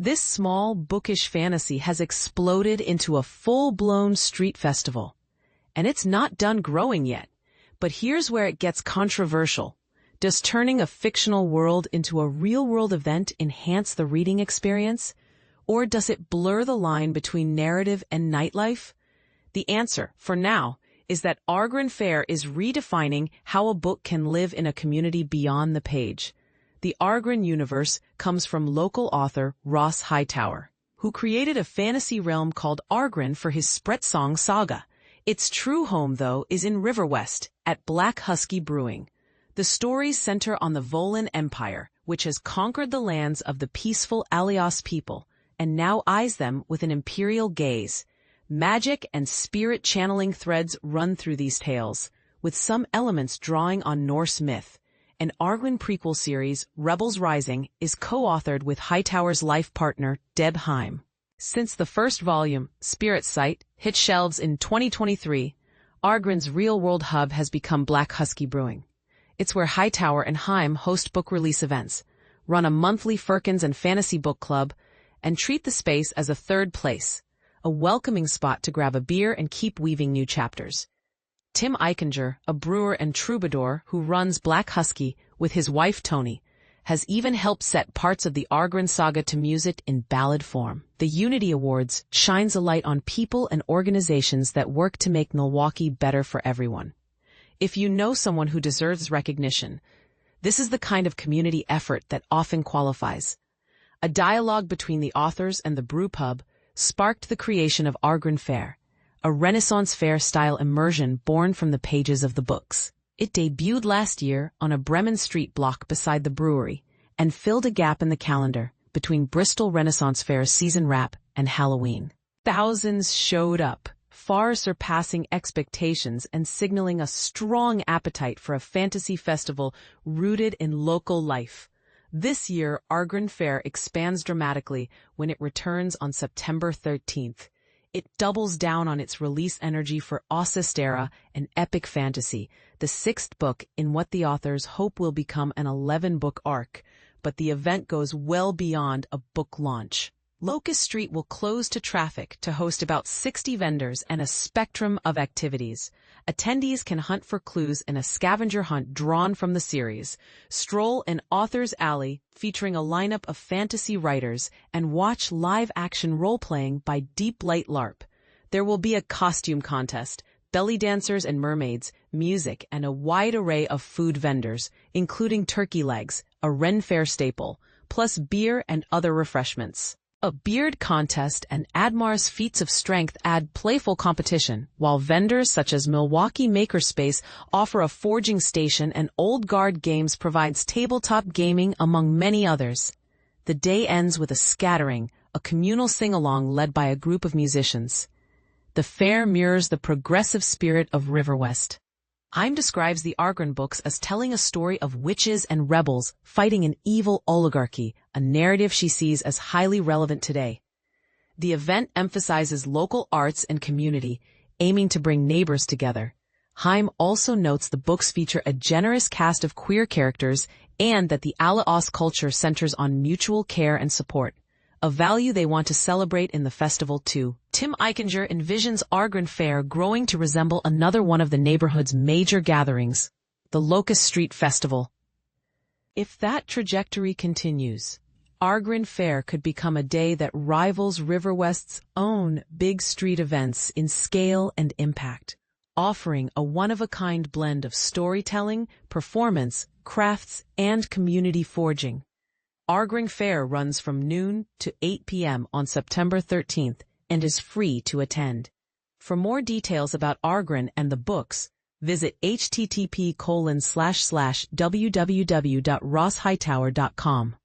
This small, bookish fantasy has exploded into a full-blown street festival. And it's not done growing yet. But here's where it gets controversial. Does turning a fictional world into a real-world event enhance the reading experience? Or does it blur the line between narrative and nightlife? The answer, for now, is that Argren Faire is redefining how a book can live in a community beyond the page. The Argren universe comes from local author Ross Hightower, who created a fantasy realm called Argren for his spread-song Saga. Its true home, though, is in Riverwest, at Black Husky Brewing. The stories center on the Volan Empire, which has conquered the lands of the peaceful Alios people, and now eyes them with an imperial gaze. Magic and spirit-channeling threads run through these tales, with some elements drawing on Norse myth. An Argren prequel series, Rebels Rising, is co-authored with Hightower's life partner, Deb Heim. Since the first volume, Spirit Sight, hit shelves in 2023, Argren's real-world hub has become Black Husky Brewing. It's where Hightower and Heim host book release events, run a monthly Firkins and fantasy book club, and treat the space as a third place, a welcoming spot to grab a beer and keep weaving new chapters. Tim Eichinger, a brewer and troubadour who runs Black Husky with his wife Tony, has even helped set parts of the Argren saga to music in ballad form. The Unity Awards shines a light on people and organizations that work to make Milwaukee better for everyone. If you know someone who deserves recognition, this is the kind of community effort that often qualifies. A dialogue between the authors and the brew pub sparked the creation of Argren Faire, a Renaissance Faire-style immersion born from the pages of the books. It debuted last year on a Bremen Street block beside the brewery and filled a gap in the calendar between Bristol Renaissance Faire's season wrap and Halloween. Thousands showed up, far surpassing expectations and signaling a strong appetite for a fantasy festival rooted in local life. This year, Argren Faire expands dramatically when it returns on September 13th. It doubles down on its release energy for Osistera, an epic fantasy, the sixth book in what the authors hope will become an 11-book arc, but the event goes well beyond a book launch. Locust Street will close to traffic to host about 60 vendors and a spectrum of activities. Attendees can hunt for clues in a scavenger hunt drawn from the series, stroll an author's alley featuring a lineup of fantasy writers, and watch live-action role-playing by Deeplight LARP. There will be a costume contest, belly dancers and mermaids, music, and a wide array of food vendors, including turkey legs, a Ren Faire staple, plus beer and other refreshments. A beard contest and Admar's Feats of Strength add playful competition, while vendors such as Milwaukee Makerspace offer a forging station and Old Guard Games provides tabletop gaming among many others. The day ends with a scattering, a communal sing-along led by a group of musicians. The fair mirrors the progressive spirit of Riverwest. Heim describes the Argren books as telling a story of witches and rebels fighting an evil oligarchy, a narrative she sees as highly relevant today. The event emphasizes local arts and community, aiming to bring neighbors together. Heim also notes the books feature a generous cast of queer characters and that the Alios culture centers on mutual care and support, a value they want to celebrate in the festival too. Tim Eichinger envisions Argren Faire growing to resemble another one of the neighborhood's major gatherings, the Locust Street Festival. If that trajectory continues, Argren Faire could become a day that rivals Riverwest's own big street events in scale and impact, offering a one-of-a-kind blend of storytelling, performance, crafts, and community forging. Argren Faire runs from noon to 8 p.m. on September 13th and is free to attend. For more details about Argren and the books, visit http://www.rosshightower.com.